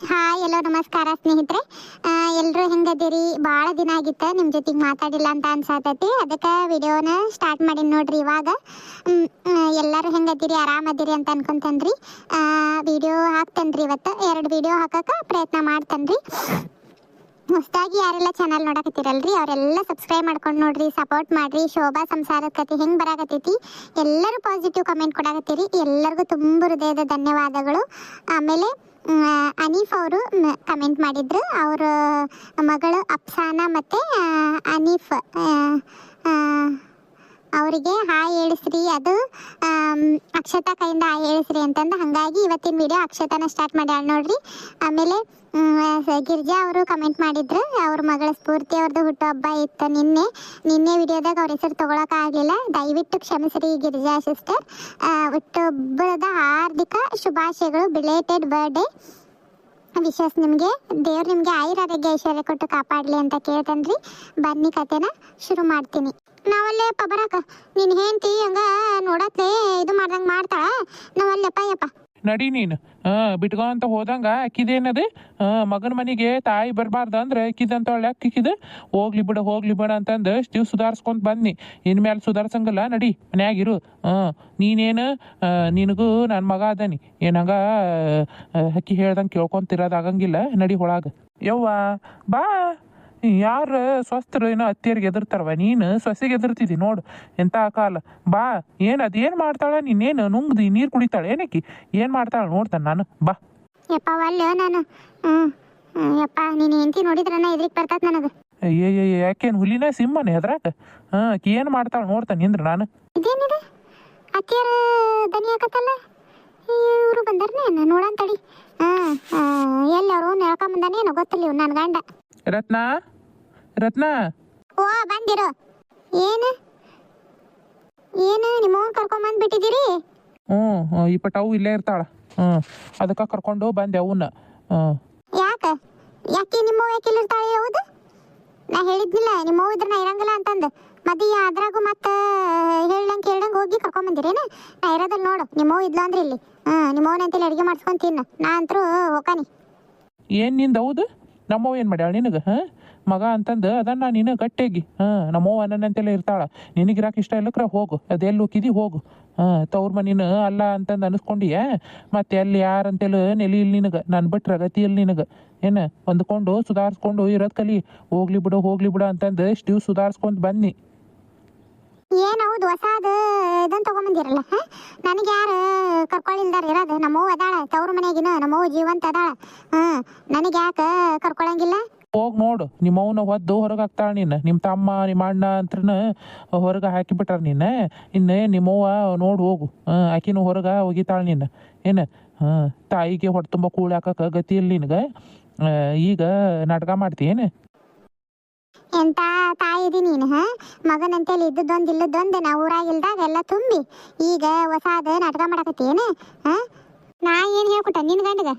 Hi ಎಲ್ಲೋ ನಮಸ್ಕಾರ ಸ್ನೇಹಿತರೆ. ಎಲ್ಲರೂ ಹೆಂಗದಿರಿ? ಭಾಳ ದಿನ ಆಗಿತ್ತು ನಿಮ್ಮ ಜೊತೆಗೆ ಮಾತಾಡಿಲ್ಲ ಅಂತ ಅನ್ಸಾತೈತಿ. ಅದಕ್ಕೆ ವಿಡಿಯೋನ ಸ್ಟಾರ್ಟ್ ಮಾಡಿ ನೋಡ್ರಿ ಇವಾಗ. ಎಲ್ಲರೂ ಹೆಂಗದಿರಿ, ಆರಾಮದಿರಿ ಅಂತ ಅನ್ಕೊಂತನ್ರಿ. ವಿಡಿಯೋ ಹಾಕ್ತೇನ್ರಿ ಇವತ್ತು. 2 ವಿಡಿಯೋ ಹಾಕಕ್ಕೆ ಪ್ರಯತ್ನ ಮಾಡ್ತೇನ್ರಿ. ಹೊಸದಾಗಿ ಯಾರೆಲ್ಲ ಚಾನಲ್ ನೋಡಕತ್ತೀರಲ್ರಿ ಅವರೆಲ್ಲ ಸಬ್ಸ್ಕ್ರೈಬ್ ಮಾಡ್ಕೊಂಡು ನೋಡ್ರಿ, ಸಪೋರ್ಟ್ ಮಾಡ್ರಿ. ಶೋಭಾ ಸಂಸಾರದ ಕತೆ ಹೆಂಗೆ ಬರಾಕತ್ತೈತಿ, ಎಲ್ಲರೂ ಪಾಸಿಟಿವ್ ಕಮೆಂಟ್ ಕೊಡಾಕತ್ತೀರಿ. ಎಲ್ಲರಿಗೂ ತುಂಬ ಹೃದಯದ ಧನ್ಯವಾದಗಳು. ಆಮೇಲೆ ಅನೀಫ್ ಅವರು ಕಮೆಂಟ್ ಮಾಡಿದ್ರು. ಅವರ ಮಗಳು ಅಫ್ಸಾನಾ ಮತ್ತು ಅನೀಫ್ ಅವರಿಗೆ ಹಾಯ್ ಹೇಳಿಸ್ರಿ, ಅದು ಅಕ್ಷತಾ ಕೈಯಿಂದ ಹಾಯ್ ಹೇಳಿಸ್ರಿ ಅಂತಂದು. ಹಾಗಾಗಿ ಇವತ್ತಿನ ವಿಡಿಯೋ ಅಕ್ಷತಾನ ಸ್ಟಾರ್ಟ್ ಮಾಡಿ ನೋಡ್ರಿ. ಆಮೇಲೆ ಗಿರ್ಜಾ ಅವರು ಕಮೆಂಟ್ ಮಾಡಿದ್ರು, ಅವ್ರ ಮಗಳ ಸ್ಫೂರ್ತಿ ಅವ್ರದ್ದು ಹುಟ್ಟುಹಬ್ಬ ಇತ್ತು ನಿನ್ನೆ ವಿಡಿಯೋದಾಗ ಅವ್ರ ಹೆಸರು ತೊಗೊಳಕ್ಕಾಗಲಿಲ್ಲ, ದಯವಿಟ್ಟು ಕ್ಷಮಿಸ್ರಿ ಗಿರ್ಜಾ ಸಿಸ್ಟರ್. ಹುಟ್ಟುಹಬ್ಬದ ಹಾರ್ದಿಕ ಶುಭಾಶಯಗಳು, ಬಿಲೇಟೆಡ್ ಬರ್ಡೇ ವಿಶಸ್. ನಿಮಗೆ ದೇವ್ರು ನಿಮಗೆ ಆಯುರಾರೋಗ್ಯ ಐಶ್ವರ್ಯ ಕೊಟ್ಟು ಕಾಪಾಡಲಿ ಅಂತ ಕೇಳ್ತೇನ್ರಿ. ಬನ್ನಿ ಕತೆನ ಶುರು ಮಾಡ್ತೀನಿ. ನಾವಲ್ಲೇಪ್ಪ ಬರಾಕ, ನೀನು ಹೆಂಡ್ತಿ ಹಂಗ ನೋಡತ್ಲೆ ಇದು ಮಾಡ್ದಂಗೆ ಮಾಡ್ತಾಳ. ನಾವಲ್ಲಪ್ಪ ಯಪ್ಪ ನಡಿ ನೀನು ಬಿಟ್ಕೊ ಅಂತ ಹೋದಂಗ ಅಕ್ಕಿದೇನದು ಮಗನ ಮನೆಗೆ ತಾಯಿ ಬರಬಾರ್ದು ಅಂದ್ರೆ ಅಕ್ಕಿದಂತ ಅಕ್ಕಿಕ್ಕಿದ ಹೋಗ್ಲಿ ಬಿಡ ಅಂತಂದು ಸ್ಟೀವ್ ಸುಧಾರಿಸ್ಕೊಂತ ಬಂದ್ನಿ. ಇನ್ಮೇಲೆ ಸುಧಾರ್ಸಂಗಲ್ಲ, ನಡಿ ಮನ್ಯಾಗಿರು. ನೀನೇನು ನಿನಗೂ ನನ್ನ ಮಗ ಅದನಿ ಏನಂಗ ಅಕ್ಕಿ ಹೇಳ್ದಂಗೆ ಕೇಳ್ಕೊಂತಿರೋದಾಗಂಗಿಲ್ಲ. ನಡಿ ಒಳಗ. ಯವ್ವ ಬಾ. ಯಾರು ಸ್ವಸ್ಥರು ಏನೋ ಅತ್ತಿಯರಿಗೆ ಎದುರ್ತಾರವ, ನೀನು ಸೊಸೆಗೆ ಎದುರ್ತಿದ್ದಿ ನೋಡು. ಎಂಥ ಕಾಲ. ಬಾ. ಅದೇನು ಮಾಡ್ತಾಳೆ, ನೀನೇನು ನುಂಗ್ದಿ ನೀರು ಕುಡಿತಾಳೆ ಏನಕ್ಕಿ, ಏನು ಮಾಡ್ತಾಳೆ ನೋಡ್ತಾನೆ ನಾನು. ಬಾ ಯಪ್ಪ ಒಲ್ಲೆ ನಾನು. ಯಪ್ಪ ನೀನು ಹೆಂಡತಿ ನೋಡಿದ್ರೆ ಎದ್ರಿಗೆ ಬರ್ತೈತೆ ನನಗೆ. ಯಾಕೇನು ಹುಲಿನ ಸಿಂಹನೇ ಹೆದ್ರಾಕ? ಆಕಿ ಏನು ಮಾಡ್ತಾಳೆ ನೋಡ್ತಾನೆ ನಿಂದ್ರೆ ನಾನು. ಇದೇನಿದೆ ಅತ್ತಿಯರ ದನಿ ಹಾಕತ್ತಲ್ಲ, ಇವರು ಬಂದಾರನೇ ನೋಡಂತಡಿ. ಎಲ್ಲರೂ ನೆಳ್ಕೊಂಬಂದಾನೆ ಏನೋ ಗೊತ್ತಿಲ್ಲ ಇವ್ ನನ್ನ ಗಂಡ. ರತ್ನ ಓ ಬಂದಿರೋ. ಏನು ನಿಮ್ಮವ್ನ ಕರ್ಕೊಂಬಂದ್ಬಿಟ್ಟಿದ್ದೀರಿ? ಈ ಪಟ ಅವು ಇಲ್ಲೇ ಇರ್ತಾಳ. ಅದಕ್ಕೆ ಕರ್ಕೊಂಡು ಬಂದೆ ಅವನ್ನ. ಯಾಕೆ ನಿಮ್ಮವ್ವ ಯಾಕಿಲ್ಲ ಇರ್ತಾಳೆ? ಹೌದು, ನಾ ಹೇಳಿದ್ನಿಲ್ಲ ನಿಮ್ಮವ್ವ ಇದ್ರೆ ನಾ ಇರಂಗಿಲ್ಲ ಅಂತಂದು. ಮದಿ ಅದ್ರಾಗು ಮತ್ತೆ ಹೇಳ್ದಂಗೆ ಹೋಗಿ ಕರ್ಕೊಂಬಂದಿರೇನ? ನಾ ಇರೋದಲ್ಲಿ ನೋಡು, ನಿಮ್ಮವ್ವ ಇದ್ಲು ಅಂದ್ರೆ ಇಲ್ಲಿ. ನಿಮ್ಮವ್ವನ ಅಂತೇಳಿ ಅಡುಗೆ ಮಾಡ್ಸ್ಕೊಂಡು ತಿನ್ನ, ನಾ ಅಂತರೂ ಹೋಗಾನಿ. ಏನು ನಿಂದು ಹೌದು? ನಮ್ಮವ್ವ ಏನು ಮಾಡ್ಯಾಳ ನಿನಗೆ? ಮಗ ಅಂತಂದು ಅದನ್ನ ನೀನು ಗಟ್ಟಿಯಾಗಿ ನಮ್ಮವ್ವ ನನ್ನಂತೆಲ್ಲ ಇರ್ತಾಳ. ನಿನಗಿರಾಕ ಇಷ್ಟ ಇಲ್ಲಕ್ರ ಹೋಗು, ಅದೆಲ್ಲಿ ಹೋಗಿದಿ ಹೋಗು. ತವ್ರ ಮನಿನ ಅಲ್ಲ ಅಂತಂದು ಅನಿಸ್ಕೊಂಡಿಯ, ಮತ್ತೆ ಅಲ್ಲಿ ಯಾರಂತೆಲ್ಲ ನೆಲಿ ಇಲ್ಲಿ ನಿನಗೆ, ನಾನು ಬಿಟ್ರೆ ಗತಿ ಇಲ್ಲಿ ನಿನಗೆ. ಹೊಂದ್ಕೊಂಡು ಸುಧಾರಿಸ್ಕೊಂಡು ಇರೋದು ಕಲಿ. ಹೋಗ್ಲಿ ಬಿಡು ಅಂತಂದು ಸ್ಟೀವ್ ಸುಧಾರಿಸ್ಕೊಂಡು ಬನ್ನಿ. ಏನು ಹೌದು ಹೊಸಾದ ಇದನ್ನು ತೊಗೊಂಬಂದಿರಲ್ಲ? ನನಗೆ ಯಾರು ಕರ್ಕೊಳ್ಳಿಲ್ದಾರ ಇರೋದು? ನಮ್ಮವ್ವ ಅದಾಳ ತವ್ರ ಮನೆಗಿನ, ನಮ್ಮವ್ವ ಜೀವಂತ ಅದಾಳ. ನನಗೆ ಯಾಕೆ ಕರ್ಕೊಳಂಗಿಲ್ಲ? ಹೋಗಿ ನೋಡು, ನಿಮ್ಮವನ ಹೊದ್ದು ಹೊರಗೆ ಹಾಕ್ತಾಳ ನೀನು. ನಿಮ್ಮ ತಮ್ಮ ನಿಮ್ಮ ಅಣ್ಣ ಅಂತ್ರನ ಹೊರಗೆ ಹಾಕಿಬಿಟ್ಟಾರ ನೀನು. ನಿಮ್ಮವ್ವ ನೋಡು ಹೋಗು, ಆಕಿನೂ ಹೊರಗೆ ಒಗಿತಾಳ ನೀನು. ತಾಯಿಗೆ ಹೊಟ್ಟೆ ತುಂಬ ಕೂಳಿ ಹಾಕಕ್ಕೆ ಗತಿ ಇಲ್ಲ ನಿನಗೆ. ಈಗ ನಾಟಕ ಮಾಡ್ತೀಯೇನು? ಎಂತ ತಾಯಿದಿ ನೀನು? ಮಗನಂತೇಳಿ ಇದ್ದದ್ದೊಂದು ಇಲ್ಲದೊಂದು ನಾ ಊರಾಗಿಲ್ದಾಗ ಎಲ್ಲ ತುಂಬಿ ಈಗ ಹೊಸಾದ ನಾಟಕ ಮಾಡಕತ್ತೇನು? ನಾ ಏನು ಹೇಳ್ಕೊಟ್ಟ ನಿನ್ನ ಗಂಡಗ?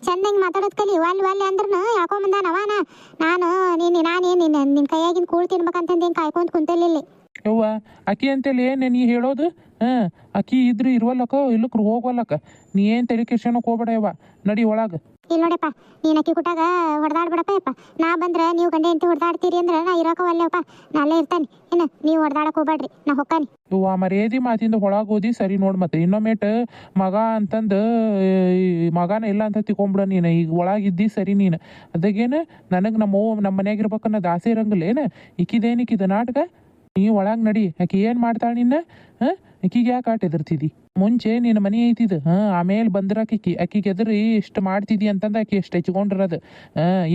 ಚಂದಂಗೆ ಮಾತಾಡೋದು ಕಲಿ. ಒಲ್ಲೆ ಅಂದ್ರೂ ಯಾಕೊಂಬಂದಾನವ. ನಾನೇನು ನಿನ್ನ ಕೈಯಾಗಿನ ಕೂಳ್ ತಿನ್ಬೇಕಂತಂದೇನು ಕಾಯ್ಕೊಂತ ಕುಂತಲಿಲ್ಲ. ಯವ್ವ ಅಕ್ಕಿ ಅಂತೇಳಿ ಏನು ನೀ ಹೇಳೋದು? ಅಕ್ಕಿ ಇದ್ರು ಇರುವಲ್ಲಕ್ಕ, ಇಲ್ಲಕ್ರು ಹೋಗ್ವಲ್ಲಕ್ಕ. ನೀ ಏನು ತಲೆ ಕೆಡ್ಸೋಣಕ್ಕೆ ಹೋಗ್ಬೇಡ ಯವ್ವ. ನಡಿ ಒಳಗೆ. ಇಲ್ಲಿ ನೋಡಪ್ಪ, ನೀನು ಅಕ್ಕಿ ಕೊಟ್ಟಾಗ ಹೊಡೆದಾಡ್ಬಿಡಪ್ಪ ಯಪ್ಪ. ನಾ ಬಂದ್ರೆ ನೀವು ಗಂಡೆ ಎಂತ ಹೊಡೆದಾಡ್ತೀರಿ ಅಂದ್ರೆ ನಾ ಇರೋಕವಲ್ಲಪ್ಪ, ನಾ ಅಲ್ಲೇ ಇರ್ತಾನೆ. ನೀವು ಹೊಡೆದಾಡಕ್ಕೆ ಹೋಗ್ಬೇಡ್ರಿ, ನಾ ಹೊಕ್ಕಾನಿ. ಇವ್ವ ಮರ್ಯಾದಿ ಮಾತಿಂದ ಒಳಗೆ ಓದಿ ಸರಿ ನೋಡು. ಮತ್ತೆ ಇನ್ನೊಮ್ಮೆಟ್ ಮಗ ಅಂತಂದು ಮಗನ ಇಲ್ಲ ಅಂತ ತಿಳ್ಕೊಂಬಿಡ ನೀನು. ಈಗ ಒಳಗಿದ್ದಿ ಸರಿ ನೀನು. ಅದಾಗೇನು ನನಗೆ ನಮ್ಮ ಮನ್ಯಾಗ ಇರ್ಬೇಕನ್ನೋದು ಆಸೆ ಇರಂಗಿಲ್ಲ ಏನು? ಇಕ್ಕಿದೇನಿಕ್ಕಿದ ನಾಟಕ? ನೀ ಒಳಗೆ ನಡಿ. ಆಕೆ ಏನು ಮಾಡ್ತಾಳೆ ನಿನ್ನ? ಅಕ್ಕಿಗೆ ಯಾಕೆ ಆಟ ಎದುರ್ತಿದ್ದಿ? ಮುಂಚೆ ನಿನ್ನ ಮನೆ ಐತಿದ್, ಆಮೇಲೆ ಬಂದಿರಕ್ಕೆ ಅಕ್ಕಿಗೆ ಎದುರಿ ಇಷ್ಟು ಮಾಡ್ತಿದ್ದಿ ಅಂತಂದು ಆಕೆ ಎಷ್ಟು ಹೆಚ್ಕೊಂಡಿರೋದು.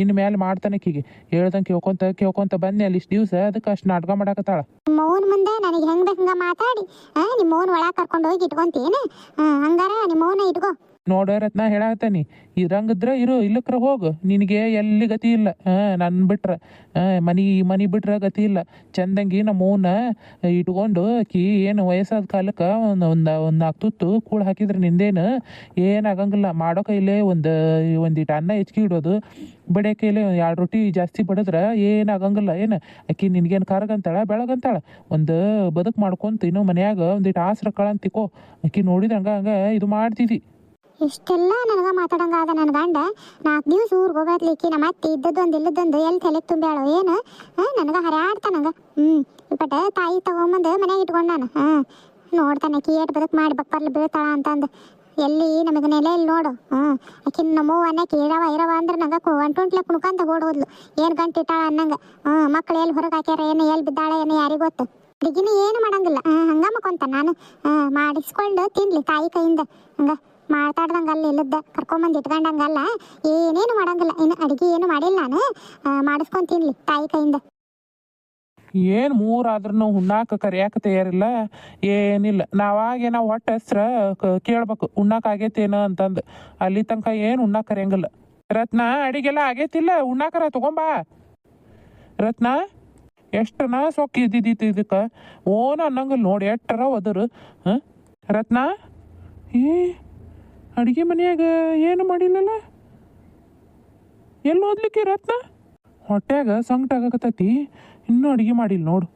ಇನ್ನು ಮೇಲೆ ಮಾಡ್ತಾನೆ ಅಕ್ಕಿಗೆ ಹೇಳ್ದಂಗೆ ಕೇಳ್ಕೊಂತ ಬನ್ನಿ ಅಲ್ಲಿ ಇಷ್ಟು ದಿವಸ. ಅದಕ್ಕೆ ಅಷ್ಟು ನಾಟಕ ಮಾಡಾಕತ್ತಾಳ. ನಿಮ್ಮವ್ವನ ಮುಂದೆ ನನಗೆ ಹೆಂಗೆ ಬೇಕಂಗ ಮಾತಾಡಿ ನಿಮ್ಮವ್ವನ ಒಳಗೆ ಕರ್ಕೊಂಡು ಹೋಗಿ ಇಟ್ಕೊಂತೇನು? ಹಂಗಾರ ನಿಮ್ಮವ್ವನ ಇಟ್ಕೋ. ನೋಡ ರತ್ನ ಹೇಳಾಕತ್ತಾನಿ, ಇರಂಗಿದ್ರ ಇರು, ಇಲ್ಲಕ್ರ ಹೋಗು. ನಿನಗೆ ಎಲ್ಲಿ ಗತಿ ಇಲ್ಲ. ನನ್ನ ಬಿಟ್ರೆ ಮನಿ ಬಿಟ್ರೆ ಗತಿ ಇಲ್ಲ. ಚಂದಂಗಿ ನಮ್ಮವ್ವನ ಇಟ್ಕೊಂಡು ಆಕಿ ಏನು ವಯಸ್ಸಾದ ಕಾಲಕ್ಕೆ ಒಂದು 4 ತುತ್ತು ಕೂಳು ಹಾಕಿದ್ರೆ ನಿಂದೇನು ಏನಾಗಂಗಿಲ್ಲ. ಮಾಡೋ ಕೈಲೇ ಒಂದಿಟ್ಟು ಅನ್ನ ಹೆಚ್ಚಿಗೆ ಇಡೋದು, ಬಡಿಯೋ ಕೈಲೇ 2 ರೊಟ್ಟಿ ಜಾಸ್ತಿ ಬಡಿದ್ರೆ ಏನಾಗಂಗಿಲ್ಲ. ಆಕಿ ನಿನ್ಗೇನು ಕರಗಂತಾಳ ಬೆಳಗಂತಾಳ? ಒಂದು ಬದುಕು ಮಾಡ್ಕೊಂತ ಇನ್ನೂ ಮನ್ಯಾಗ ಒಂದಿಟ್ಟು ಆಸರ ಕಳಂತಿಕೋ. ಆಕಿ ನೋಡಿದ್ರೆ ಹಂಗ ಇದು ಮಾಡ್ತಿದ್ದಿ. ಇಷ್ಟೆಲ್ಲ ನನಗೆ ಮಾತಾಡಂಗ ಅದ ನನ್ನ ಗಂಡ 4 ದಿವಸ ಊರಿಗೆ ಹೋಗತ್ಲಿಕ್ಕಿ ನಮ್ಮ ಅತ್ತಿ ಇದ್ದದ್ದೊಂದು ಇಲ್ಲದೊಂದು ಎಲ್ಲಿ ತಲೆಗೆ ತುಂಬ್ಯಾಳೋ ಏನು ನನಗೆ ಹರ್ಯಾಡ್ತಾನಂಗ ಇಪ್ಪಟ ತಾಯಿ ತಗೊಂಬಂದು ಮನೆಗೆ ಇಟ್ಕೊಂಡು ನಾನು ನೋಡ್ತಾನೆ ಆಕಿ ಏಟ್ ಬದಕ್ ಮಾಡಿ ಬಕ್ಕರ್ಲಿ ಬೀಳ್ತಾಳ ಅಂತಂದು ಎಲ್ಲಿ ನಮಗೆ ನೆಲೆ ಇಲ್ಲಿ ನೋಡು ಆಕಿನ ನಮ್ಮವ್ವ ಅನ್ನಕ್ಕೆ ಇರವ ಅಂದ್ರೆ ನಂಗೆ ಒಂಟುಂಟ್ಲೆ ಕುಣ್ಕಂತ ಓಡೋದ್ಲು ಏನು ಗಂಟು ಇಟ್ಟಾಳ ಅನ್ನಂಗೆ ಮಕ್ಳು ಎಲ್ಲಿ ಹೊರಗೆ ಹಾಕ್ಯಾರ ಏನು ಎಲ್ಲಿ ಬಿದ್ದಾಳ ಏನು ಯಾರಿಗೆ ಗೊತ್ತು ಅಡಿಗೆನ ಏನು ಮಾಡಂಗಿಲ್ಲ ಹಂಗ ಮಕ್ಕೊಂತ ನಾನು ಮಾಡಿಸ್ಕೊಂಡು ತಿನ್ಲಿ ತಾಯಿ ಕೈಯಿಂದ ಹಂಗ ಮಾತಾಡ್ದಂಗ ಅಲ್ಲಿ ಇಲ್ಲದ ಕರ್ಕೊಂಬಂದು ಇಟ್ಕೊಂಡಂಗಲ್ಲ ಏನೇನು ಮಾಡಂಗಿಲ್ಲ ಇನ್ನು ಅಡಿಗೆ ಏನು ಮಾಡಿಲ್ಲ ನಾನು ಮಾಡಿಸ್ಕೊಂಡು ತಿನ್ಲಿ ತಾಯಿ ಕೈಯಿಂದ ಏನು ಮೂರಾದ್ರೂ ಉಣ್ಣಾಕ ಕರಿಯಾಕ ತಯಾರಿಲ್ಲ ಏನಿಲ್ಲ ನಾವಾಗೇನ ಹೊಟ್ಟೆ ಹೆಸ್ರ ಕೇಳ್ಬೇಕು ಉಣ್ಣಾಕ ಆಗೈತೇನ ಅಂತಂದು ಅಲ್ಲಿ ತನಕ ಏನು ಉಣ್ಣಾಕ ಕರಿಯಂಗಿಲ್ಲ ರತ್ನ ಅಡಿಗೆಲ್ಲ ಆಗೈತಿಲ್ಲ ಉಣ್ಣಾಕರ ತಗೊಂಬಾ ರತ್ನ ಎಷ್ಟನ ಸೊಕ್ಕ ಇದ್ದಿದ್ದಿತ್ತು ಇದಕ್ಕೆ ಓನ ಅನ್ನಂಗಿಲ್ಲ ನೋಡಿ ಎಷ್ಟರ ಒದರು ರತ್ನ ಅಡಿಗೆ ಮನೆಯಾಗ ಏನು ಮಾಡಿಲ್ಲಲ್ಲ ಎಲ್ಲಿ ಓದ್ಲಿಕ್ಕೆ ರತ್ನ ಹೊಟ್ಯಾಗ ಸಂಕಟ ಆಗಕತ್ತೈತಿ ಇನ್ನೂ ಅಡುಗೆ ಮಾಡಿಲ್ಲ ನೋಡು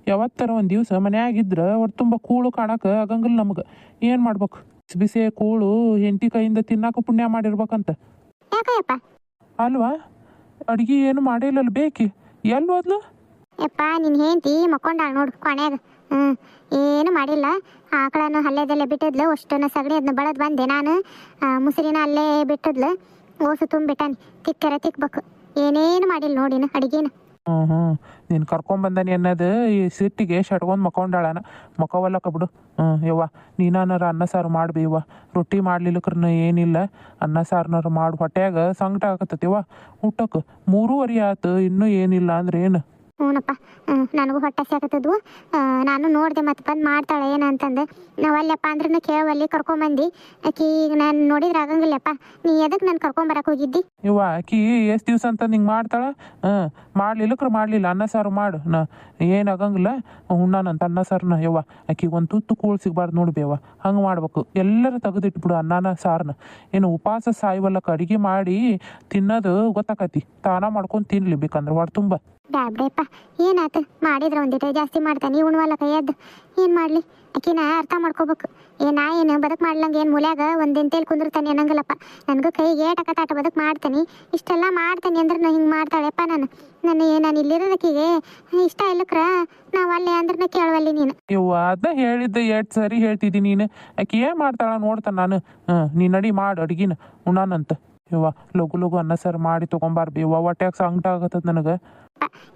ಯಾವತ್ತರ ಒಂದು ದಿವಸ ಮನ್ಯಾಗಿದ್ರೆ ಒಟ್ಟು ತುಂಬ ಕೂಳು ಕಾಣಕ್ಕೆ ಆಗಂಗಿಲ್ಲ ನಮ್ಗೆ ಏನು ಮಾಡ್ಬೇಕು ಬಿಸಿ ಕೂಳು ಹೆಂಡತಿ ಕೈಯಿಂದ ತಿನ್ನಾಕ ಪುಣ್ಯ ಮಾಡಿರ್ಬೇಕಂತ ಅಲ್ವಾ ಅಡುಗೆ ಏನು ಮಾಡಿಲ್ಲಲ್ಲ ಬೇಕಿ ಎಲ್ಲಿ ಹೋದ್ಲು ಯಪ್ಪ ನಿನ್ನ ಹೆಂಡತಿ ಮಕ್ಕೊಂಡಾಳ ನೋಡು ಕೊನೆಯಾಗ ಏನು ಮಾಡಿಲ್ಲ ಆಕಳನ್ನು ಅಲ್ಲೇದಲ್ಲೇ ಬಿಟ್ಟಿದ್ಲು ಅಷ್ಟನ್ನ ಸಗಣಿ ಅದನ್ನ ಬಳದ್ ಬಂದೆ ನಾನು ಮುಸಿರಿನ ಅಲ್ಲೇ ಬಿಟ್ಟಿದ್ಲು ಓಸು ತುಂಬಿಟ್ಟಾನೆ ತಿಕ್ಕರ ತಿಕ್ಬೇಕು ಏನೇನು ಮಾಡಿಲ್ಲ ನೋಡಿನ ಅಡಿಗೆನ ನೀನು ಕರ್ಕೊಂಬಂದಾನಿ ಅನ್ನೋದು ಈ ಸಿಟ್ಟಿಗೆ ಶಟ್ಕೊಂಡ್ ಮಕ್ಕೊಂಡಾಳನ ಮಕ್ಕವಲ್ಲಕ್ಕ ಬಿಡು ಯವ್ವ ನೀನಾರ ಅನ್ನ ಸಾರು ಮಾಡ್ಬಿ ಯವ್ವ ರೊಟ್ಟಿ ಮಾಡ್ಲಿಲ್ಲಕ್ರನ ಏನಿಲ್ಲ ಅನ್ನ ಸಾರನಾರ ಮಾಡಿ ಹೊಟ್ಯಾಗ ಸಂಕಟ ಆಗತ್ತತಿವ ಊಟಕ್ಕೆ 3:30 ಆಯ್ತು ಇನ್ನೂ ಏನಿಲ್ಲ ಅಂದ್ರೆ ಏನು ಹ್ಞೂನಪ್ಪ ನನಗೂ ಹೊಟ್ಟೆ ಸಾಕತ್ತದ್ವು ನಾನು ನೋಡಿದೆ ಮತ್ತೆ ಬಂದು ಮಾಡ್ತಾಳೆ ಏನಂತಂದು ನಾವಲ್ಲಪ್ಪ ಅಂದ್ರೂ ಕೇಳವಲ್ಲಿ ಕರ್ಕೊಂಬಂದು ಆಕಿ ನಾನು ನೋಡಿದ್ರೆ ಆಗಂಗಿಲ್ಲಪ್ಪ ನೀ ಎದಕ್ಕೆ ನಾನು ಕರ್ಕೊಂಬರಕ್ಕೆ ಹೋಗಿದ್ದಿ ಇವ ಆಕಿ ಎಷ್ಟು ದಿವ್ಸ ಅಂತ ನಿಂಗೆ ಮಾಡ್ತಾಳ ಮಾಡ್ಲಿಲ್ಲ ಅನ್ನ ಸಾರು ಮಾಡು ಏನು ಆಗಂಗಿಲ್ಲ ಉಣ್ಣಾನಂತ ಅನ್ನ ಸಾರನ್ನ ಯವ್ವ ಆಕಿಗೆ ಒಂದು ತುತ್ತು ಕೂಳು ಸಿಗ್ಬಾರ್ದು ನೋಡ್ಬೇವ ಹಂಗೆ ಮಾಡ್ಬೇಕು ಎಲ್ಲರೂ ತೆಗೆದಿಟ್ಬಿಡು ಅನ್ನನ ಸಾರನ್ನ ಏನು ಉಪವಾಸ ಸಾಯುವಲ್ಲಕ್ಕ ಅಡುಗೆ ಮಾಡಿ ತಿನ್ನೋದು ಗೊತ್ತಾಕತಿ ತಾನ ಮಾಡ್ಕೊಂಡು ತಿನ್ಲಿ ಬೇಕಂದ್ರೆ ಹೊಟ್ಟೆ ತುಂಬ ಬ್ಯಾಬ್ರೇಪ್ಪ ಏನಾಯ್ತು ಮಾಡಿದ್ರೆ ಒಂದಿಟ್ಟು ಜಾಸ್ತಿ ಮಾಡ್ತಾನೆ ಉಣ್ವಲ್ಲ ಕೈಯದ್ದು ಏನು ಮಾಡಲಿ ಆಕಿನ ಅರ್ಥ ಮಾಡ್ಕೋಬೇಕು ನಾ ಏನು ಬದುಕು ಮಾಡ್ಲಂಗೆ ಏನು ಮೂಲ್ಯಾಗ ಒಂದೆಂತೇಲಿ ಕುಂದಿರ್ತಾನೆ ಅನ್ನಂಗಿಲ್ಲಪ್ಪ ನನಗೂ ಕೈಗೆ ಏಟಕತಾಟ ಬದುಕು ಮಾಡ್ತಾನೆ ಇಷ್ಟೆಲ್ಲ ಮಾಡ್ತಾನೆ ಅಂದ್ರೆ ನಾ ಹಿಂಗೆ ಮಾಡ್ತಾಳೆಪ್ಪ ನಾನು ಇಲ್ಲಿರೋದಕ್ಕಿಗೆ ಇಷ್ಟ ಇಲ್ಲಕ್ರ ನಾವು ಅಲ್ಲೇ ಅಂದ್ರೆ ಕೇಳವಲ್ಲಿ ನೀನು ಇವ್ವ ಅದನ್ನ ಹೇಳಿದ್ದೆ ಎಷ್ಟು ಸರಿ ಹೇಳ್ತಿದ್ದೀನಿ ನೀನು ಆಕಿ ಏನು ಮಾಡ್ತಾಳ ನೋಡ್ತಾನೆ ನಾನು ನೀ ನಡಿ ಮಾಡು ಅಡ್ಗಿನ ಉಣ್ಣಾನಂತ ಇವ್ವ ಲಘು ಅನ್ನ ಸಾರು ಮಾಡಿ ತೊಗೊಂಬಾರ್ಬಿ ಇವ್ವ ಹೊಟ್ಯಾಗ ಸಂಕಟ ಆಗತ್ತದ ನನಗೆ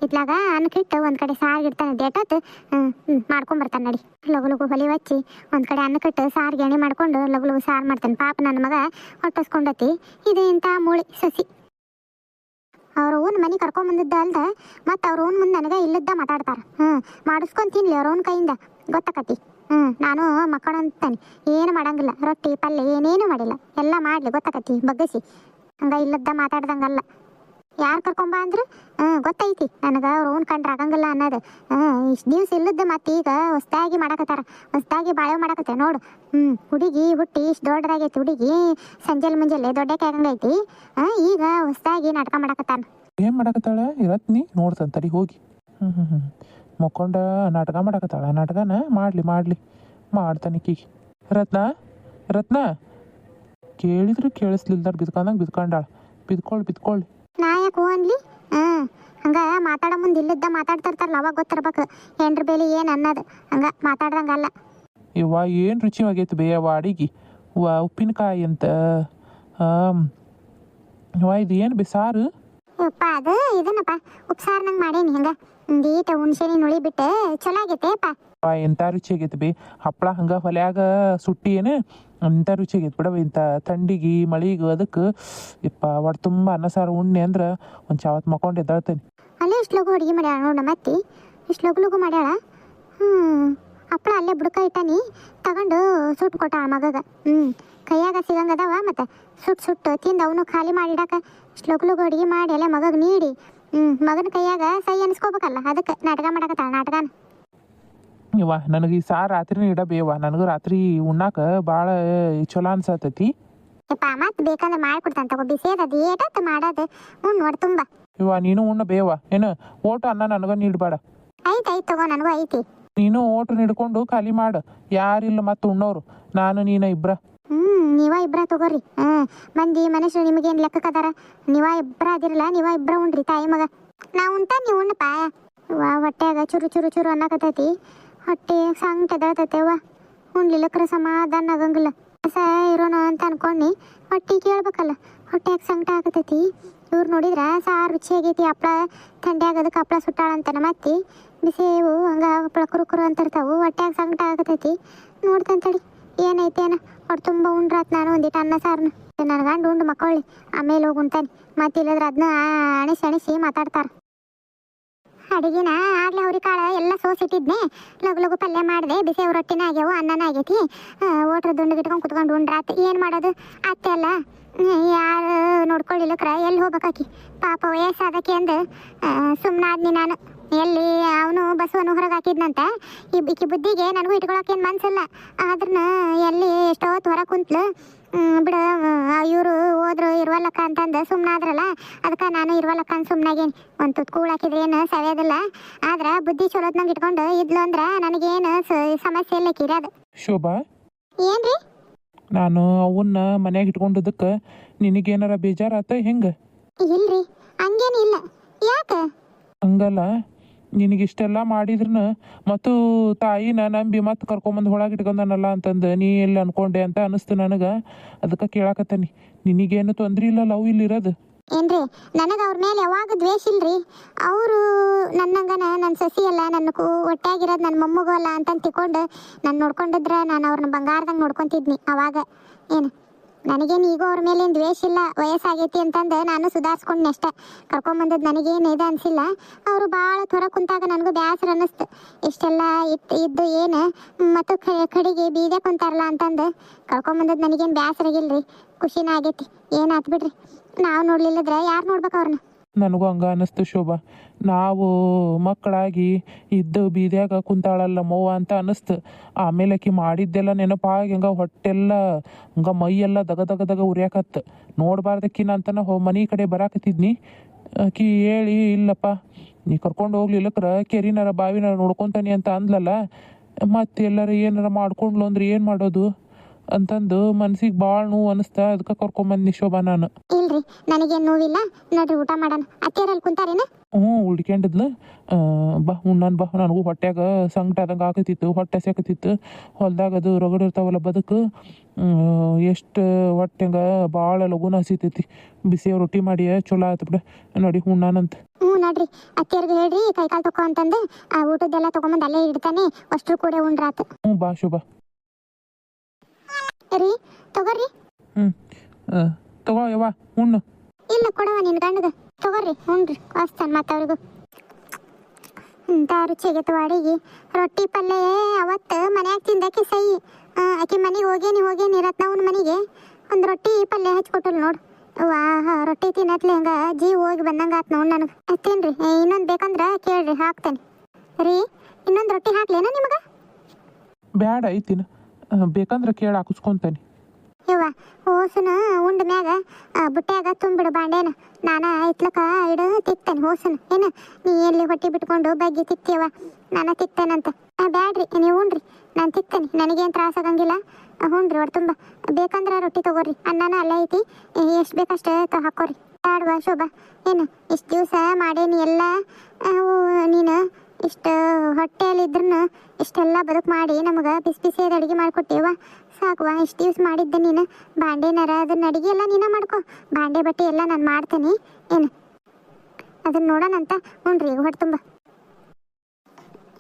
ಇತ್ಲಾಗ ಅನ್ನಕ್ಕಿಟ್ಟು ಒಂದ್ ಕಡೆ ಸಾರಿಗೆ ಇಡ್ತಾನೆ ದೇಟತ್ ಮಾಡ್ಕೊಂಬರ್ತಾನೆ ನಡಿ ಲಘು ಹೊಲಿ ಹಚ್ಚಿ ಒಂದ್ ಕಡೆ ಅನ್ನಕ್ಕಿಟ್ಟು ಸಾರಿಗೆ ಎಣ್ಣೆ ಮಾಡ್ಕೊಂಡು ಲಘು ಸಾರು ಮಾಡ್ತಾನೆ ಪಾಪ ನನ್ನ ಮಗ ಹೊಟ್ಟಸ್ಕೊಂಡತಿ ಇದು ಇಂಥ ಮೂಳಿ ಸಸಿ ಅವ್ರ ಓನ್ ಮನೆ ಕರ್ಕೊಂಬಂದಿದ್ದ ಅಲ್ದ ಮತ್ತು ಅವ್ರ ಓನ್ ಮುಂದೆ ನನಗೆ ಇಲ್ಲದ್ದ ಮಾತಾಡ್ತಾರ ಮಾಡಿಸ್ಕೊಂಡು ತಿನ್ಲಿ ಅವ್ರ ಓನ್ ಕೈಯಿಂದ ಗೊತ್ತಾಕತಿ ನಾನು ಮಕ್ಕಳು ಅಂತಾನೆ ಏನು ಮಾಡಂಗಿಲ್ಲ ರೊಟ್ಟಿ ಪಲ್ಯ ಏನೇನು ಮಾಡಿಲ್ಲ ಎಲ್ಲ ಮಾಡ್ಲಿ ಗೊತ್ತಾಕತಿ ಬಗ್ಗಿಸಿ ಹಂಗ ಇಲ್ಲದ್ದ ಮಾತಾಡ್ದಂಗಲ್ಲ ಯಾರು ಕರ್ಕೊಂಬ ಅಂದ್ರು ಗೊತ್ತೈತಿ ನನಗೆ ಅವ್ರು ಓನ್ ಕಂಡ್ರೆ ಆಗಂಗಿಲ್ಲ ಅನ್ನೋದು ಇಷ್ಟು ದಿವ್ಸ ಇಲ್ಲದ್ದು ಮತ್ತೆ ಈಗ ಹೊಸ್ದಾಗಿ ಮಾಡಕತ್ತಾರ ಹೊಸ್ದಾಗಿ ಬಾಳೆ ಮಾಡಕತ್ತೆ ನೋಡು ಹುಡುಗಿ ಹುಟ್ಟಿ ಇಷ್ಟು ದೊಡ್ಡದಾಗೈತಿ ಹುಡುಗಿ ಮುಂಜಾನೆ ದೊಡ್ಡಕ್ಕೆ ಆಗಂಗೈತಿ ಈಗ ಹೊಸ್ದಾಗಿ ನಾಟಕ ಮಾಡಕತ್ತಾನ ಏನು ಮಾಡಕತ್ತಾಳ ಇರತ್ನಿ ನೋಡ್ತಂತಡಿ ಹೋಗಿ ಮಕ್ಕೊಂಡ ನಾಟಕ ಮಾಡಕತ್ತಾಳ ನಾಟಕನ ಮಾಡ್ಲಿ ಮಾಡ್ತಾನೆ ಕೀಗಿ ರತ್ನ ಕೇಳಿದ್ರು ಕೇಳಿಸ್ಲಿಲ್ದಾರ ಬಿದ್ಕೊಂಡಾಳ ಬಿದ್ಕೊಳ್ಳಿ ನಾ ಯಾಕೆ ಅನ್ಲಿ ಹಂಗ ಮಾತಾಡೋ ಮುಂದೆ ಇಲ್ಲದ್ದ ಮಾತಾಡ್ತಿರ್ತಾರಲ್ಲ ಅವಾಗ ಗೊತ್ತಿರ್ಬೇಕು ಹೆಂಡ್ರ ಬೇಲಿ ಏನು ಅನ್ನೋದು ಹಂಗ ಮಾತಾಡ್ದಂಗಲ್ಲ ಇವ ಏನು ರುಚಿಯಾಗೈತೆ ಬೇಯವ್ವ ಅಡಿಗೆ ಉಪ್ಪಿನಕಾಯಿ ಅಂತ ಇದು ಏನು ಬೇ ಸಾರು ಯಪ್ಪ ಅದು ಇದನ್ನಪ್ಪ ಉಪ್ಸಾರು ನಂಗೆ ಮಾಡೇನಿ ಹಂಗ ಈಟ ಹುಣ್ಸೆನಿ ನುಳಿ ಬಿಟ್ಟು ಚಲೋ ಆಗೈತೆ ಅಪ್ಪ ಎಂಥ ರುಚಿ ಆಗೈತೆ ಬೇ ಹಪ್ಪಳ ಹಂಗ ಹೊಲ್ಯಾಗ ಸುಟ್ಟಿ ಏನು ಅಂಥ ರುಚಿ ಆಗೈತೆ ಬಿಡವ ಇಂಥ ಥಂಡಿಗೆ ಮಳಿಗೆ ಅದಕ್ಕೆ ಯಪ್ಪ ಒಟ್ಟು ತುಂಬ ಅನ್ನ ಸಾರು ಉಣ್ಣೆ ಅಂದ್ರೆ ಒಂದು ಚಾವತ್ತು ಮಕ್ಕೊಂಡು ಎದ್ದಾಳ್ತೇನೆ ಅಲ್ಲೇ ಇಷ್ಟು ಲಗು ಅಡುಗೆ ಮಾಡ್ಯಾಳ ನೋಡ ಮತ್ತೆ ಇಷ್ಟು ಲಗು ಮಾಡ್ಯಾಳ ಹಪ್ಪಳ ಅಲ್ಲೇ ಬುಡಕ ಇಟ್ಟಾನಿ ತಗೊಂಡು ಸುಟ್ಟು ಕೊಟ್ಟಾಳ ಮಗಗ ಕೈಯಾಗ ಸಿಗಂಗದವ ಮತ್ತೆ ಸುಟ್ಟು ತಿಂದು ಅವನು ಖಾಲಿ ಮಾಡಿಡಾಕ ಇಷ್ಟು ಲಗು ಅಡುಗೆ ಮಾಡಿ ಅಲ್ಲೇ ಮಗಗೆ ನೀಡಿ ಮಗನ ಕೈಯಾಗ ಸೈ ಅನ್ಸ್ಕೋಬೇಕಲ್ಲ ಅದಕ್ಕೆ ನಾಟಕ ಮಾಡಕತ್ತಾಳ ನಾಟಕನ ಇವ ನನಗೆ ಈ ಸಾರು ರಾತ್ರಿನೇ ಇಡಬೇವ ನನಗೂ ರಾತ್ರಿ ಉಣ್ಣಾಕ ಭಾಳ ಚಲೋ ಅನ್ಸತೈತಿ ಯಪ್ಪ ಮತ್ತೆ ಬೇಕಂದ್ರೆ ಮಾಡ್ಕೊಡ್ತಾನೆ ತಗೋ ಬಿಸಿ ಅದು ಏಟತ್ತು ಮಾಡೋದು ನೋಡಿ ತುಂಬ ಇವ ನೀನು ಉಣ್ಣ ಬೇವ ಏನು ಓಟು ಅನ್ನ ನನಗ ನೀಡ್ಬೇಡ ಐತಿ ತಗೋ ನನಗೂ ಐತಿ ನೀನು ಓಟು ಹಿಡ್ಕೊಂಡು ಖಾಲಿ ಮಾಡು ಯಾರಿಲ್ಲ ಮತ್ತೆ ಉಣ್ಣೋರು ನಾನು ನೀನು ಇಬ್ರ ನೀವ ಇಬ್ರ ತಗೋರಿ. ಮಂದಿ ಮನುಷ್ಯರು ನಿಮಗೇನು ಲೆಕ್ಕಕ್ಕದಾರ? ನೀವ ಇಬ್ರ ಅದಿರಲ್ಲ, ನೀವ ಇಬ್ರ ಉಣ್ರಿ ತಾಯಿ ಮಗ. ನಾ ಉಂಟ ನೀವು ಉಣ್ಣಪ್ಪ. ಹೊಟ್ಯಾಗ ಚುರು ಚುರು ಚುರು ಅನ್ನಕತೈತಿ, ಹೊಟ್ಟೆ ಸಂಕಟ ಎದಳತೈತೆ. ಉಣ್ಲಿಲ್ಲಕ್ರ ಸಮಾಧಾನ ಆಗಂಗಿಲ್ಲ. ಇರೋಣ ಅಂತ ಅನ್ಕೊಂಡು ಹೊಟ್ಟೆ ಕೇಳ್ಬೇಕಲ್ಲ, ಹೊಟ್ಯಾಗ ಸಂಕಟ ಆಗತೈತಿ. ಇವ್ರು ನೋಡಿದ್ರ ಸಾರು ರುಚಿ ಆಗೈತಿ, ಹಪ್ಳ ಥಂಡಿ ಆಗೋದಕ್ಕೆ ಹಪ್ಳ ಸುಟ್ಟಾಳಂತಾನ. ಮತ್ತೆ ಬಿಸಿವು ಹಂಗ ಹಪ್ಳ ಕುರುಕುರು ಅಂತ ಇರ್ತಾವು, ಹೊಟ್ಯಾಗ ಸಂಕಟ ಆಗತೈತಿ. ನೋಡ್ತಂತೇಳಿ ಏನೈತೇನ ಹೊಟ್ಟೆ ತುಂಬ ಉಂಡ್ರಾತ್. ನಾನು ಒಂದಿಟ್ಟು ಅನ್ನ ಸಾರನ್ನ ನನ್ನ ಗಂಡು ಉಂಡು ಮಕ್ಕಳಿ ಆಮೇಲೆ ಹೋಗಿ ಉಣ್ತಾನೆ. ಮತ್ತೆ ಇಲ್ಲದ್ರ ಅದನ್ನ ಅಣಿಸಿ ಮಾತಾಡ್ತಾರ. ಅಡಿಗೆನ ಆಗ್ಲೇ ಅವ್ರಿ ಕಾಳ ಎಲ್ಲ ಸೋಸಿಟ್ಟಿದ್ನೆ. ಲಗು ಲಗು ಪಲ್ಯ ಮಾಡಿದೆ, ಬಿಸಿ ರೊಟ್ಟಿನ ಆಗ್ಯಾವು, ಅನ್ನನ ಆಗೈತಿ. ಓಟ್ರ ದುಂಡು ಇಟ್ಕೊಂಡು ಕುತ್ಕೊಂಡು ಉಂಡ್ರಾತ್. ಏನು ಮಾಡೋದು? ಅತ್ತೆ ಅಲ್ಲ, ಯಾರು ನೋಡ್ಕೊಳ್ಳಿಲ್ಲಕ್ರ ಎಲ್ಲಿ ಹೋಗ್ಬೇಕಾಕಿ? ಪಾಪ ವಯಸ್ಸಾದಕ್ಕೆ ಅಂದು ಸುಮ್ಮನಾದ್ನಿ ನಾನು. ಎಲ್ಲಿ ಅವನು ಬಸವನು ಹೊರಗೆ ಹಾಕಿದ್ನಂತ. ಈಕಿ ಬುದ್ಧಿಗೆ ನನಗೂ ಇಟ್ಕೊಳಕೇನು ಮನ್ಸಿಲ್ಲ. ಆದ್ರನ್ನ ಎಲ್ಲಿ ಎಷ್ಟೋ ಹೊರ ಕುಂತ್ಲು. ಬಿಡ, ಇವರು ಹೋದ್ರು ಇರುವಲ್ಲಕ್ಕ ಅಂತಂದು ಸುಮ್ಮನಾದ್ರಲ್ಲ, ಅದಕ್ಕೆ ನಾನು ಇರುವಲ್ಲಕ್ಕ ಅಂತ ಸುಮ್ಮನಾಗೇನಿ. ಒಂದು ತುತ್ತು ಕೂಳಾಕಿದ್ರೆ ಏನು ಸವಿಯೋದಿಲ್ಲ. ಆದ್ರೆ ಬುದ್ಧಿ ಚಲೋತ್ನಂಗೆ ಇಟ್ಕೊಂಡು ಇದ್ಲು ಅಂದ್ರೆ ನನಗೇನು ಸಮಸ್ಯೆ ಇಲ್ಲ ಕಿರೋದು. ಶೋಭಾ, ಏನ್ರಿ? ನಾನು ಅವನ್ನ ಮನ್ಯಾಗ ಇಟ್ಕೊಂಡದಕ್ಕೆ ನಿನಗೇನಾರ ಬೇಜಾರಾತ ಹೆಂಗೆ? ಇಲ್ರಿ, ಹಂಗೇನಿಲ್ಲ. ಯಾಕೆ? ಹಂಗಲ್ಲ, ನಿನಗಿಷ್ಟೆಲ್ಲ ಮಾಡಿದ್ರನ ಮತ್ತು ತಾಯಿನ ನಂಬಿ ಮತ್ತೆ ಕರ್ಕೊಂಬಂದು ಒಳಗೆ ಇಟ್ಕೊಂಡನಲ್ಲ ಅಂತಂದು ನೀ ಎಲ್ಲಿ ಅನ್ಕೊಂಡೆ ಅಂತ ಅನಿಸ್ತು ನನಗೆ. ಅದಕ್ಕೆ ಕೇಳಾಕತ್ತೇನಿ, ನಿನಗೇನು ತೊಂದ್ರೆ ಇಲ್ಲ ಲವ್ ಇಲ್ಲಿರೋದು? ಏನ್ರಿ, ನನಗೆ ಅವ್ರ ಮೇಲೆ ಯಾವಾಗ ದ್ವೇಷ ಇಲ್ರಿ. ಅವರು ನನ್ನಂಗನ ನನ್ನ ಸಸಿ ಅಲ್ಲ, ನನ್ನ ಒಟ್ಟಾಗಿರೋದು ನನ್ನ ಮೊಮ್ಮಗು ಅಲ್ಲ ಅಂತ ತಿಳ್ಕೊಂಡು ನಾನು ನೋಡ್ಕೊಂಡಿದ್ರೆ ನಾನು ಅವ್ರನ್ನ ಬಂಗಾರದಂಗೆ ನೋಡ್ಕೊತಿದ್ನಿ. ಅವಾಗ ಏನು ನನಗೇನು ಈಗೋ ಅವ್ರ ಮೇಲೆ ಏನು ದ್ವೇಷ ಇಲ್ಲ. ವಯಸ್ಸಾಗೈತಿ ಅಂತಂದು ನಾನು ಸುಧಾರಿಸ್ಕೊಂಡ್ನಿ ಅಷ್ಟೇ. ಕರ್ಕೊಂಬಂದದ್ದು ನನಗೇನು ಇದು ಅನಿಸಿಲ್ಲ. ಅವರು ಭಾಳ ಹೊರ ಕುಂತಾಗ ನನಗೂ ಬೇಸರ ಅನ್ನಿಸ್ತು. ಇಷ್ಟೆಲ್ಲ ಇದ್ದು ಏನು ಮತ್ತು ಕಡೆಗೆ ಬೀದೆ ಕುಂತಾರಲ್ಲ ಅಂತಂದು ಕರ್ಕೊಂಬಂದದ್ದು ನನಗೇನು ಬೇಸರ ಆಗಿಲ್ರಿ, ಖುಷಿನ ಆಗೈತಿ. ಏನಾಯ್ತು ಬಿಡ್ರಿ, ನಾವು ನೋಡ್ಲಿಲ್ಲದ್ರೆ ಯಾರು ನೋಡ್ಬೇಕು ಅವ್ರನ್ನ? ನನಗೂ ಹಂಗ ಅನ್ನಿಸ್ತು ಶೋಭಾ. ನಾವು ಮಕ್ಕಳಾಗಿ ಇದ್ದು ಬೀದ್ಯಾಗ ಕುಂತಾಳಲ್ಲ ಮವ್ವ ಅಂತ ಅನ್ನಿಸ್ತು. ಆಮೇಲೆ ಆಕಿ ಮಾಡಿದ್ದೆಲ್ಲ ನೆನಪಾಗಿ ಹಂಗ ಹೊಟ್ಟೆಲ್ಲ ಹಂಗ ಮೈಯೆಲ್ಲ ದಗ ದಗ ದಗ ಉರಿಯಾಕತ್ತು. ನೋಡಬಾರ್ದಕ್ಕಿನ ಅಂತನ ಮನೆ ಕಡೆ ಬರಾಕತ್ತಿದ್ನಿ. ಆಕಿ ಹೇಳಿ ಇಲ್ಲಪ್ಪ ನೀ ಕರ್ಕೊಂಡು ಹೋಗ್ಲಿಲ್ಲಕ್ರ ಕೆರಿನಾರ ಬಾವಿನಾರ ನೋಡ್ಕೊತಾನೆ ಅಂತ ಅಂದ್ಲಲ್ಲ. ಮತ್ತೆ ಎಲ್ಲರ ಏನಾರ ಮಾಡ್ಕೊಂಡ್ಲು ಅಂದ್ರೆ ಏನು ಮಾಡೋದು ಅಂತಂದು ಮನ್ಸಿಗೆ ಭಾಳ ನೋವು ಅನಿಸ್ತಾ. ಅದಕ್ಕೆ ಕರ್ಕೊಂಬಂದ್ನಿ ಶೋಭಾ ನಾನು. ಇಲ್ರಿ, ನನಗೇನು ನೋವಿಲ್ಲ. ನೋಡ್ರಿ, ಊಟ ಮಾಡೋಣ. ಅತ್ತೇರಲ್ಲಿ ಕುಂತಾರೇನ? ಉಳ್ಕೊಂಡಿದ್ಲು. ಬಾ ಉಣ್ಣನ್ ಬಾ. ನನಗೂ ಹೊಟ್ಯಾಗ ಸಂಕಟ ಆದಂಗೆ ಆಗತ್ತಿತ್ತು, ಹೊಟ್ಟೆ ಸೇಕತ್ತಿತ್ತು. ಹೊಲ್ದಾಗ ಅದು ರಗಡಿರ್ತಾವಲ್ಲ ಬದುಕು, ಎಷ್ಟು ಹೊಟ್ಟೆಂಗ ಭಾಳ ಲಘುನ ಹಸಿತೈತಿ. ಬಿಸಿ ರೊಟ್ಟಿ ಮಾಡಿ ಚಲೋ ಆಯ್ತು ಬಿಡ. ನೋಡಿ ಉಣ್ಣಾನಂತ. ನೋಡ್ರಿ, ಅತ್ತೇರ್ಗೆ ಹೇಳ್ರಿ ಕೈಕಾಲು ತಗೋ ಅಂತಂದು ಆ ಊಟದ್ದೆಲ್ಲ ತಗೊಂಬಂದು ಅಲ್ಲೇ ಇಡ್ತಾನೆ. ಅಷ್ಟ್ರು ಕೂಡ ಉಂಡ್ರಾತು. ಬಾ ಶೋಭಾ. ರೀ ತಗೋರಿ. ತಗೋ ಯವ್ವ ಉಣ್ಣು. ಇಲ್ಲ ಕೊಡವ ನಿನ್ ಗಂಡಗ. ತಗೋರಿ ಉಣ್ರಿ, ಕಾಸ್ತಾನ ಮತ್ತೆ ಅವ್ರಿಗೂ. ಇಂಥ ರುಚಿಯಾಗೈತೆ ಅಡಿಗೆ. ರೊಟ್ಟಿ ಪಲ್ಯ ಅವತ್ತು ಮನ್ಯಾಗ ತಿಂದಾಕಿ ಸೈ. ಆಕಿ ಮನೆಗೆ ಹೋಗೇನಿ ರತ್ನವನ ಮನೆಗೆ ಒಂದು ರೊಟ್ಟಿ ಪಲ್ಯ ಹಚ್ಕೊಟ್ಟಲ್ ನೋಡು. ರೊಟ್ಟಿ ತಿನ್ನತ್ಲೆ ಹಂಗ ಜೀವ ಹೋಗಿ ಬಂದಂಗೆ ಆತು ನೋಡಿ ನನಗೆ. ತಿನ್ರಿ, ಇನ್ನೊಂದು ಬೇಕಂದ್ರೆ ಕೇಳ್ರಿ ಹಾಕ್ತೇನೆ. ರೀ, ಇನ್ನೊಂದು ರೊಟ್ಟಿ ಹಾಕ್ಲೇನ ನಿಮಗೆ? ಬ್ಯಾಡ ಐತಿನ, ಬೇಕಂದ್ರೆ ಕೇಳಿ ಹಾಕಿಸ್ಕೊಂತಾನೆ. ಇವ ಹೋಸನ ಉಂಡ ಮ್ಯಾಗ ಬುಟ್ಟ್ಯಾಗ ತುಂಬಿಡು ಬಾಂಡೇನ. ನಾನು ಇತ್ಲಕ ಇಡು ತಿಕ್ತೇನೆ ಹೋಸನ. ಏನು ನೀ ಎಲ್ಲಿ ಹೊಟ್ಟಿ ಬಿಟ್ಕೊಂಡು ಬಗ್ಗಿ ತಿಕ್ತೀವ, ನಾನು ತಿಕ್ತೇನಂತ. ಬ್ಯಾಡ್ರಿ, ನೀವು ಉಣ್ರಿ, ನಾನು ತಿಕ್ತೇನೆ. ನನಗೇನು ತ್ರಾಸ ಆಗಂಗಿಲ್ಲ. ಹುಣ್ರಿ ಹೊಟ್ಟೆ ತುಂಬ. ಬೇಕಂದ್ರೆ ರೊಟ್ಟಿ ತಗೋರಿ, ಅನ್ನನ ಅಲ್ಲೇ ಐತಿ. ಎಷ್ಟು ಬೇಕಷ್ಟೇ ಹಾಕೋರಿ. ಬ್ಯಾಡ್ವಾ ಶೋಭಾ, ಏನು ಇಷ್ಟು ದಿವಸ ಮಾಡೇನಿ ಎಲ್ಲ. ನೀನು ಇಷ್ಟು ಹೊಟ್ಟೆಯಲ್ಲಿದ್ರೂ ಇಷ್ಟೆಲ್ಲ ಬದುಕು ಮಾಡಿ ನಮಗೆ ಬಿಸಿ ಬಿಸಿಯಾದ ಅಡುಗೆ ಮಾಡಿಕೊಟ್ಟೇವ. ಸಾಕುವ, ಇಷ್ಟು ದಿವ್ಸ ಮಾಡಿದ್ದೆ ನೀನು. ಬಾಂಡೆನಾರ ಅದನ್ನ ಅಡುಗೆ ಎಲ್ಲ ನೀನು ಮಾಡ್ಕೊ. ಬಾಂಡೆ ಬಟ್ಟೆ ಎಲ್ಲ ನಾನು ಮಾಡ್ತೇನೆ. ಏನು ಅದನ್ನ ನೋಡೋಣಂತ. ಹುಣ್ರಿ ಈಗ ಹೊಟ್ಟೆ ತುಂಬ.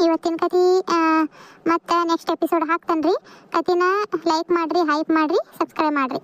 ಇವತ್ತಿನ ಕತೆ ಮತ್ತು ನೆಕ್ಸ್ಟ್ ಎಪಿಸೋಡ್ ಹಾಕ್ತೇನೆ ರೀ. ಕತೆನ ಲೈಕ್ ಮಾಡಿರಿ, ಹೈಪ್ ಮಾಡಿರಿ, ಸಬ್ಸ್ಕ್ರೈಬ್ ಮಾಡಿರಿ.